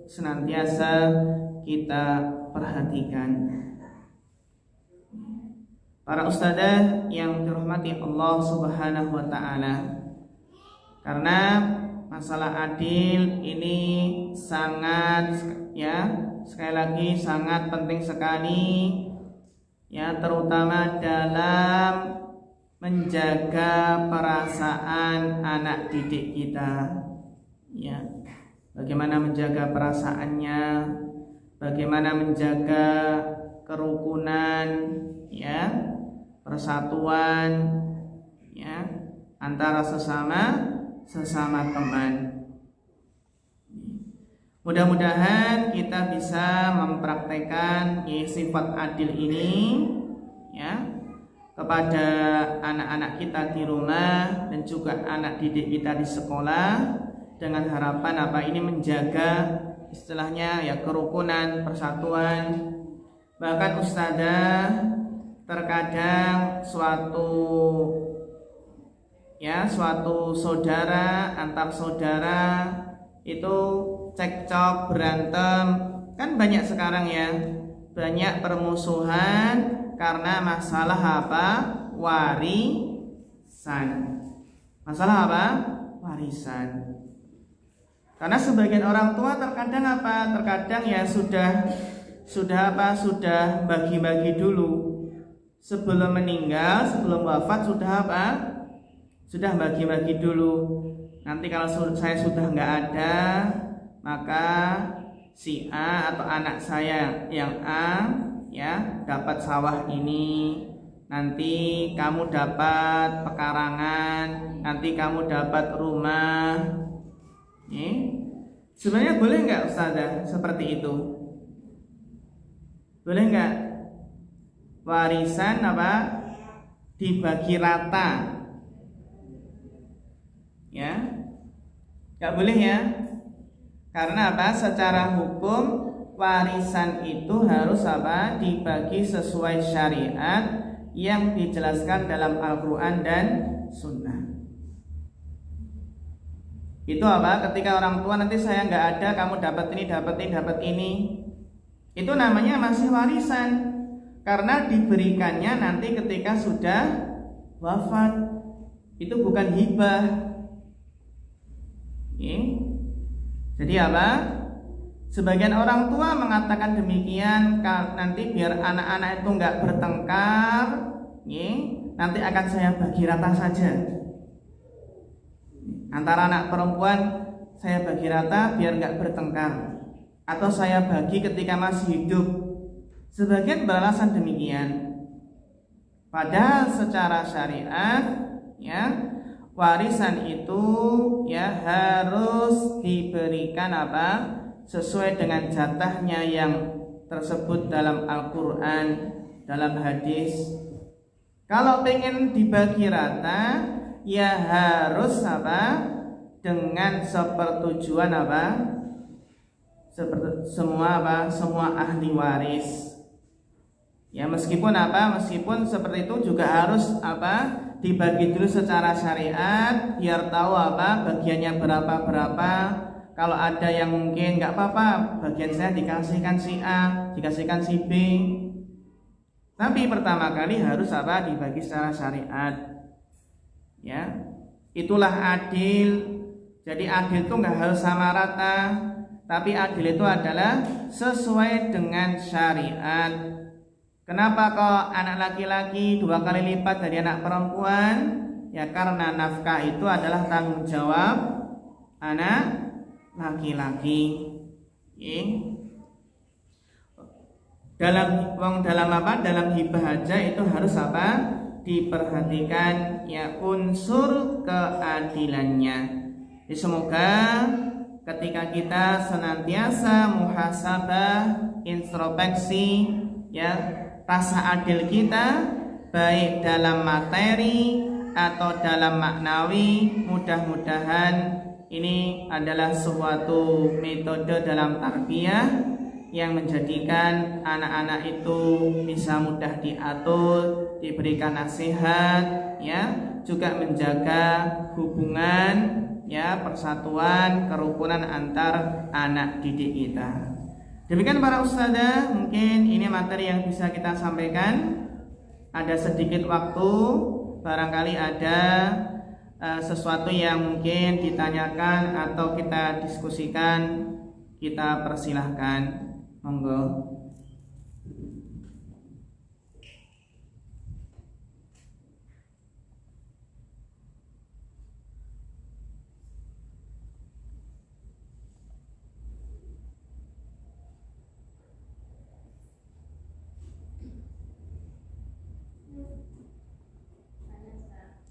senantiasa kita perhatikan. Para ustadzah yang dirahmati Allah Subhanahu wa taala. Karena masalah adil ini sangat sekali lagi sangat penting sekali terutama dalam menjaga perasaan anak didik kita. Bagaimana menjaga perasaannya, bagaimana menjaga kerukunan, persatuan, antara sesama teman. Mudah-mudahan kita bisa mempraktekkan sifat adil ini kepada anak-anak kita di rumah dan juga anak didik kita di sekolah, dengan harapan ini menjaga istilahnya kerukunan, persatuan. Bahkan ustadzah terkadang suatu saudara antar saudara itu cekcok, berantem, kan banyak sekarang banyak permusuhan karena masalah warisan. Masalah warisan. Karena sebagian orang tua terkadang terkadang sudah bagi-bagi dulu. Sebelum meninggal, sebelum wafat sudah bagi-bagi dulu. Nanti kalau saya sudah nggak ada, maka si A atau anak saya yang A dapat sawah ini, nanti kamu dapat pekarangan, nanti kamu dapat rumah. Sebenarnya boleh nggak ustadzah seperti itu? Boleh nggak warisan dibagi rata? Nggak boleh karena secara hukum warisan itu harus dibagi sesuai syariat yang dijelaskan dalam Al-Quran dan Sunnah. Itu ketika orang tua nanti saya nggak ada, kamu dapat ini, itu namanya masih warisan karena diberikannya nanti ketika sudah wafat. Itu bukan hibah. Jadi sebagian orang tua mengatakan demikian, nanti biar anak-anak itu nggak bertengkar, nanti akan saya bagi rata saja. Antara anak perempuan saya bagi rata biar nggak bertengkar, atau saya bagi ketika masih hidup. Sebagian beralasan demikian. Padahal secara syariat warisan itu harus diberikan sesuai dengan jatahnya yang tersebut dalam Al-Quran, dalam hadis. Kalau pengen dibagi rata, harus dengan sepertujuan semua ahli waris. Meskipun seperti itu juga harus dibagi dulu secara syariat biar tahu bagiannya berapa. Kalau ada yang mungkin nggak apa-apa, bagian saya dikasihkan si A, dikasihkan si B. Tapi pertama kali harus dibagi secara syariat. Itulah adil. Jadi adil itu nggak harus sama rata, tapi adil itu adalah sesuai dengan syariat. Kenapa kok anak laki-laki 2 kali lipat dari anak perempuan? Karena nafkah itu adalah tanggung jawab anak laki-laki. Dalam hibah aja itu harus diperhatikan ya unsur keadilannya. Jadi semoga ketika kita senantiasa muhasabah, introspeksi ya rasa adil kita baik dalam materi atau dalam maknawi, mudah-mudahan ini adalah suatu metode dalam tarbiyah yang menjadikan anak-anak itu bisa mudah diatur, diberikan nasihat, ya, juga menjaga hubungan, ya, persatuan, kerukunan antar anak didik kita. Demikian para ustadzah, mungkin ini materi yang bisa kita sampaikan. Ada sedikit waktu, barangkali ada sesuatu yang mungkin ditanyakan atau kita diskusikan, kita persilahkan. Monggo.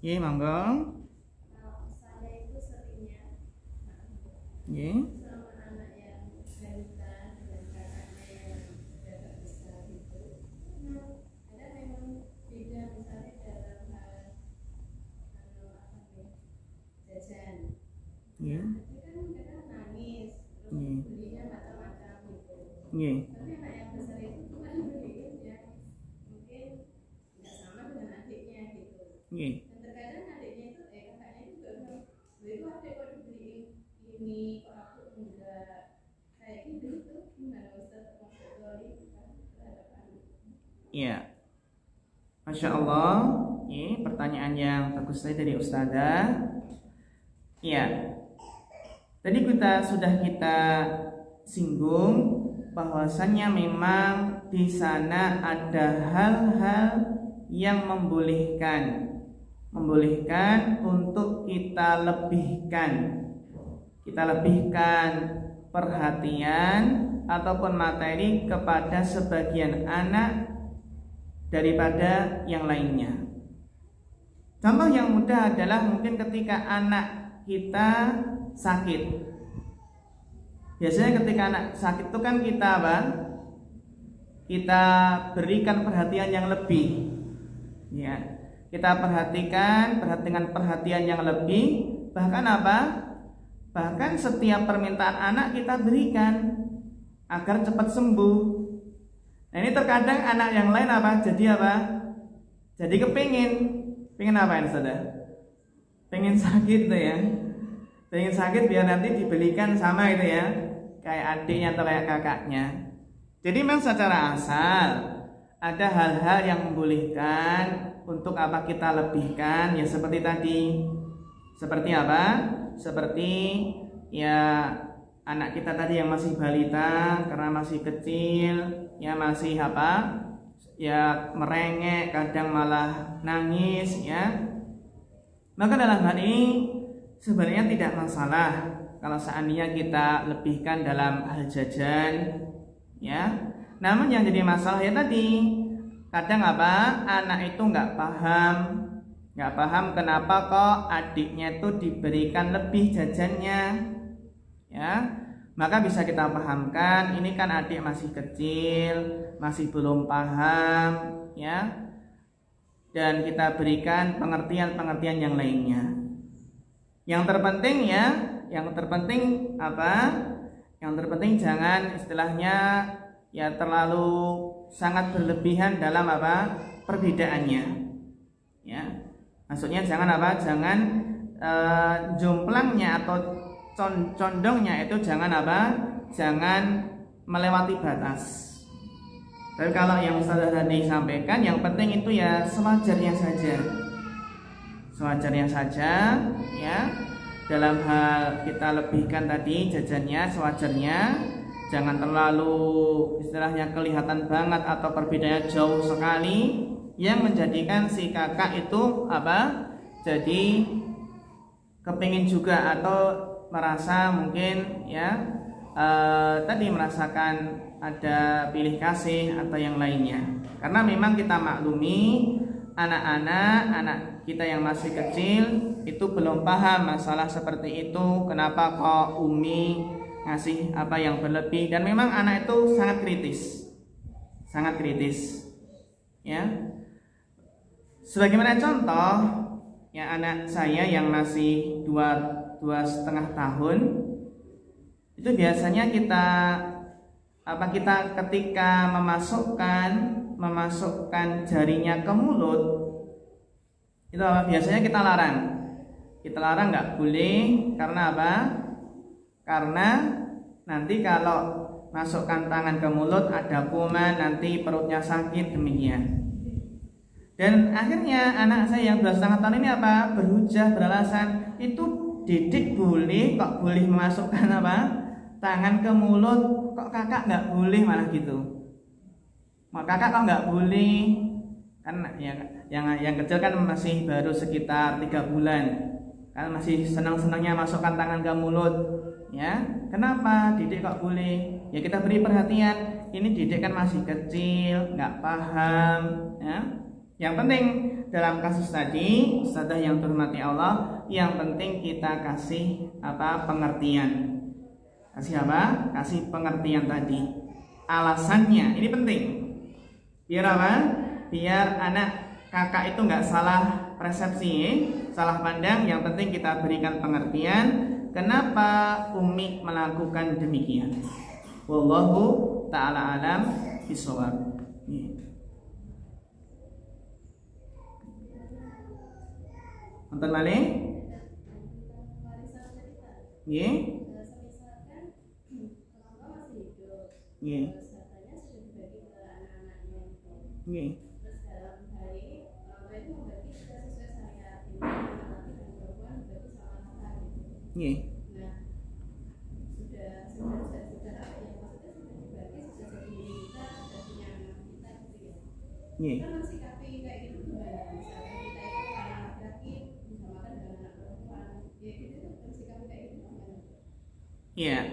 Ye, monggo. Saya itu seringnya Ye. sama anak yang balita dengan kakaknya yang sudah besar itu ada memang beda, misalnya dalam hal jajan. Ye. Itu kan kadang nangis, terus belinya macam-macam gitu. Ye. Tapi anak yang besar itu cuma beliin yang mungkin nggak sama dengan adiknya gitu. Ye. Kadang adiknya itu kakaknya itu juga bilang, itu adik kok dibeliin ini kok aku enggak kayak gitu, itu gimana Ustaz maksud Doli terhadap anak? Iya. Masya Allah. Ini pertanyaan yang bagus sekali dari Ustazah. Iya. Tadi sudah kita singgung bahwasannya memang di sana ada hal-hal yang membolehkan untuk kita lebihkan perhatian ataupun materi kepada sebagian anak daripada yang lainnya. Contoh yang mudah adalah mungkin ketika anak kita sakit. Biasanya ketika anak sakit itu kan kita kita berikan perhatian yang lebih, ya. Kita perhatikan dengan perhatian yang lebih, bahkan setiap permintaan anak kita berikan agar cepat sembuh. Nah, ini terkadang anak yang lain jadi pengen apa ya saudara? Pengen sakit tuh ya. Pengen sakit biar nanti dibelikan sama itu ya, kayak adiknya atau kayak kakaknya. Jadi memang secara asal ada hal-hal yang membolehkan untuk kita lebihkan, ya seperti tadi. Seperti Seperti ya anak kita tadi yang masih balita, karena masih kecil, ya masih ya merengek, kadang malah nangis, ya. Maka dalam hal ini sebenarnya tidak masalah kalau seandainya kita lebihkan dalam hal jajan, ya. Namun yang jadi masalah ya tadi, kadang anak itu nggak paham kenapa kok adiknya itu diberikan lebih jajannya, ya. Maka bisa kita pahamkan, ini kan adik masih kecil, masih belum paham, ya. Dan kita berikan pengertian yang lainnya. Yang terpenting jangan istilahnya ya terlalu sangat berlebihan dalam perbedaannya, ya. Maksudnya jangan jomplangnya atau condongnya itu jangan melewati batas. Tapi kalau yang Ustaz tadi sampaikan, yang penting itu ya sewajarnya saja, ya. Dalam hal kita lebihkan tadi jajannya sewajarnya, jangan terlalu istilahnya kelihatan banget atau perbedaannya jauh sekali yang menjadikan si kakak itu jadi kepingin juga atau merasa mungkin ya tadi merasakan ada pilih kasih atau yang lainnya. Karena memang kita maklumi anak kita yang masih kecil itu belum paham masalah seperti itu, kenapa kok Umi ngasih apa yang berlebih, dan memang anak itu sangat kritis ya. Sebagaimana contoh ya, anak saya yang masih 2,5 tahun itu biasanya kita ketika memasukkan jarinya ke mulut itu biasanya kita larang nggak boleh. Karena apa? Karena nanti kalau masukkan tangan ke mulut ada kuman, nanti perutnya sakit, demikian. Dan akhirnya anak saya yang 2,5 tahun ini berhujah, beralasan itu Didik boleh, kok boleh memasukkan tangan ke mulut, kok kakak nggak boleh, malah gitu. Kakak kok nggak boleh, kan yang kecil kan masih baru sekitar 3 bulan, kan masih senang-senangnya masukkan tangan ke mulut ya. Kenapa Didik kok boleh? Ya kita beri perhatian, ini Didik kan masih kecil, nggak paham ya. Yang penting dalam kasus tadi, Ustazah yang terhormati Allah, yang penting kita kasih pengertian. Kasih pengertian tadi. Alasannya ini penting. Biar Biar anak kakak itu nggak salah persepsi, salah pandang. Yang penting kita berikan pengertian kenapa Umi melakukan demikian. Wallahu ta'ala alam bishawab. Nonton malih? Nggih. Nggih. Nggih. Nggih. Nggih. Ya,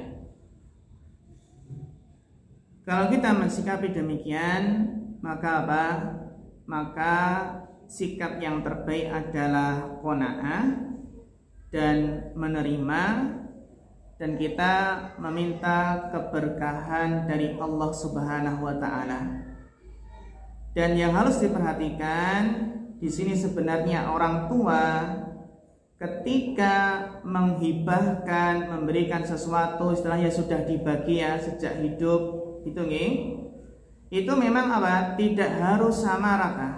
kalau kita mensikapi demikian, maka Maka sikap yang terbaik adalah qanaah dan menerima, dan kita meminta keberkahan dari Allah Subhanahu wa taala. Dan yang harus diperhatikan di sini sebenarnya orang tua ketika menghibahkan, memberikan sesuatu, istilahnya sudah dibagi ya sejak hidup itu itu memang tidak harus sama rata.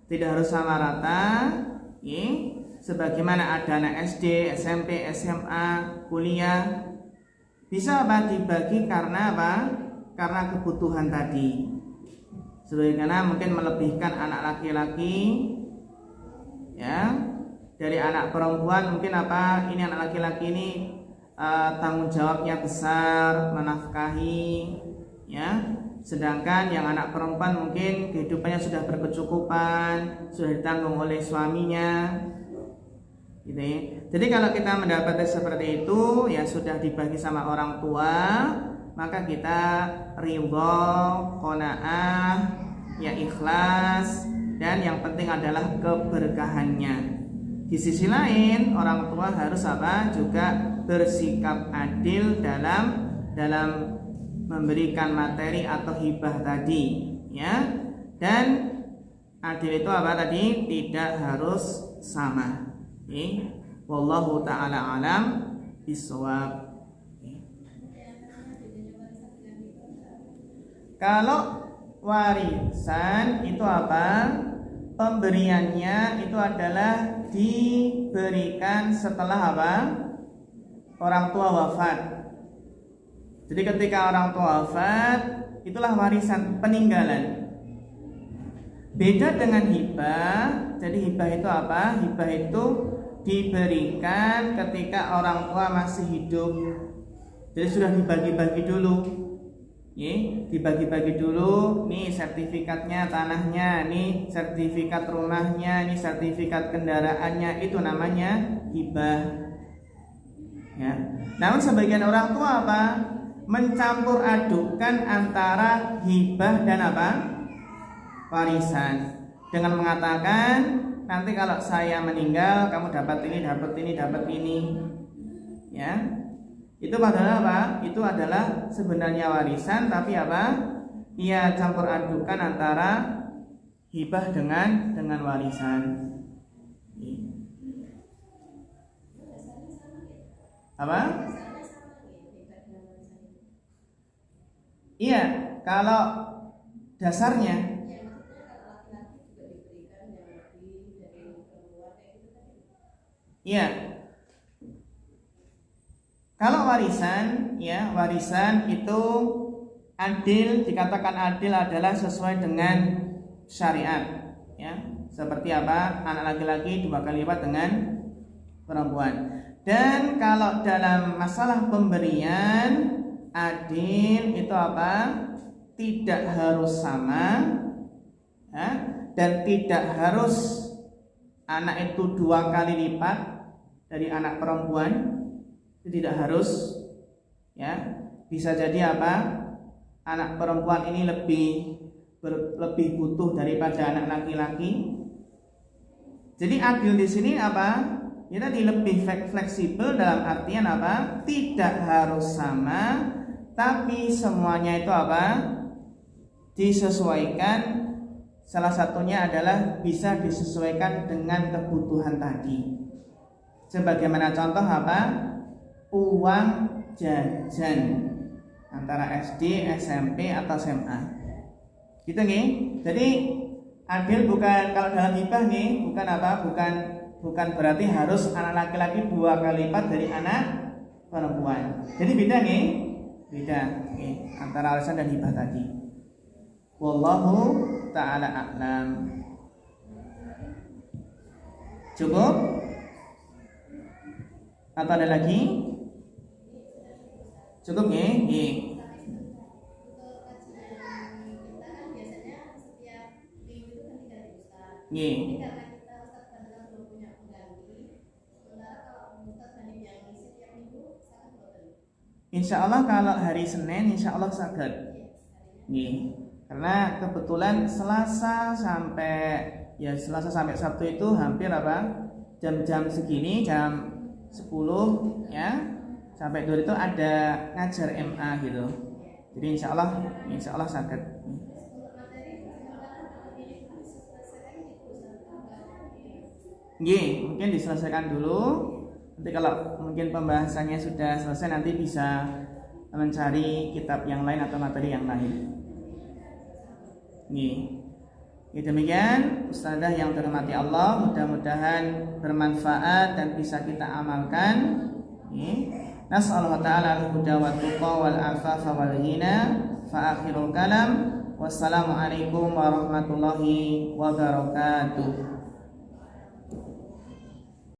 Tidak harus sama rata sebagaimana ada anak SD, SMP, SMA, kuliah bisa dibagi karena karena kebutuhan tadi. Sebagaimana mungkin melebihkan anak laki-laki ya dari anak perempuan, mungkin ini anak laki-laki ini tanggung jawabnya besar menafkahi ya, sedangkan yang anak perempuan mungkin kehidupannya sudah berkecukupan, sudah ditanggung oleh suaminya gitu ya. Jadi kalau kita mendapati seperti itu ya sudah dibagi sama orang tua, maka kita ridho, qanaah ya, ikhlas, dan yang penting adalah keberkahannya. Di sisi lain orang tua harus juga bersikap adil dalam memberikan materi atau hibah tadi ya. Dan adil itu tadi tidak harus sama. Wallahu ta'ala alam bishawab. Kalau warisan itu pemberiannya itu adalah diberikan setelah orang tua wafat. Jadi ketika orang tua wafat, itulah warisan, peninggalan. Beda dengan hibah. Jadi hibah itu Hibah itu diberikan ketika orang tua masih hidup. Jadi sudah dibagi-bagi dulu. Dibagi-bagi dulu, nih sertifikatnya tanahnya, nih sertifikat rumahnya, nih sertifikat kendaraannya, itu namanya hibah ya. Namun sebagian orang tua mencampur adukkan antara hibah dan warisan. dengan mengatakan nanti kalau saya meninggal kamu dapat ini, ya. Itu padahal apa? Itu adalah sebenarnya warisan, tapi apa? Ia campur adukan antara hibah dengan warisan. Apa? Iya, kalau dasarnya iya. Kalau warisan, ya, warisan itu adil, dikatakan adil adalah sesuai dengan syariat, ya. Seperti apa? Anak laki-laki 2 kali lipat dengan perempuan. Dan kalau dalam masalah pemberian, adil itu apa? Tidak harus sama, ya, dan tidak harus anak itu 2 kali lipat dari anak perempuan. Itu tidak harus, ya. Bisa jadi apa? Anak perempuan ini lebih butuh daripada anak laki-laki. Jadi adil di sini apa? Ya tadi lebih fleksibel dalam artian apa? Tidak harus sama, tapi semuanya itu apa? Disesuaikan. Salah satunya adalah bisa disesuaikan dengan kebutuhan tadi. Sebagaimana contoh apa? Uang jajan antara SD, SMP atau SMA. Gitu nih. Jadi adil bukan kalau dalam hibah nih, bukan apa? Bukan berarti harus anak laki-laki 2 kali lipat dari anak perempuan. Jadi beda nih. Beda nih antara warisan dan hibah tadi. Wallahu ta'ala a'lam. Cukup? Atau ada lagi? Cukup ya? Iya. Iya. Insya Allah kalau hari Senin Insya Allah saged. Iya. Karena kebetulan Selasa sampai Sabtu itu hampir apa? Jam-jam segini, jam 10 ya. Sampai 2 itu ada ngajar MA gitu. Jadi insya Allah sakit. Mungkin diselesaikan dulu. Nanti kalau mungkin pembahasannya sudah selesai, nanti bisa mencari kitab yang lain atau materi yang lain. Demikian Ustazah yang terhormati Allah, mudah-mudahan bermanfaat dan bisa kita amalkan. Nas'alullah ta'ala al-huda wa tuqa wal afafa wal ghina. Fa akhirul kalam. Wassalamualaikum warahmatullahi wabarakatuh.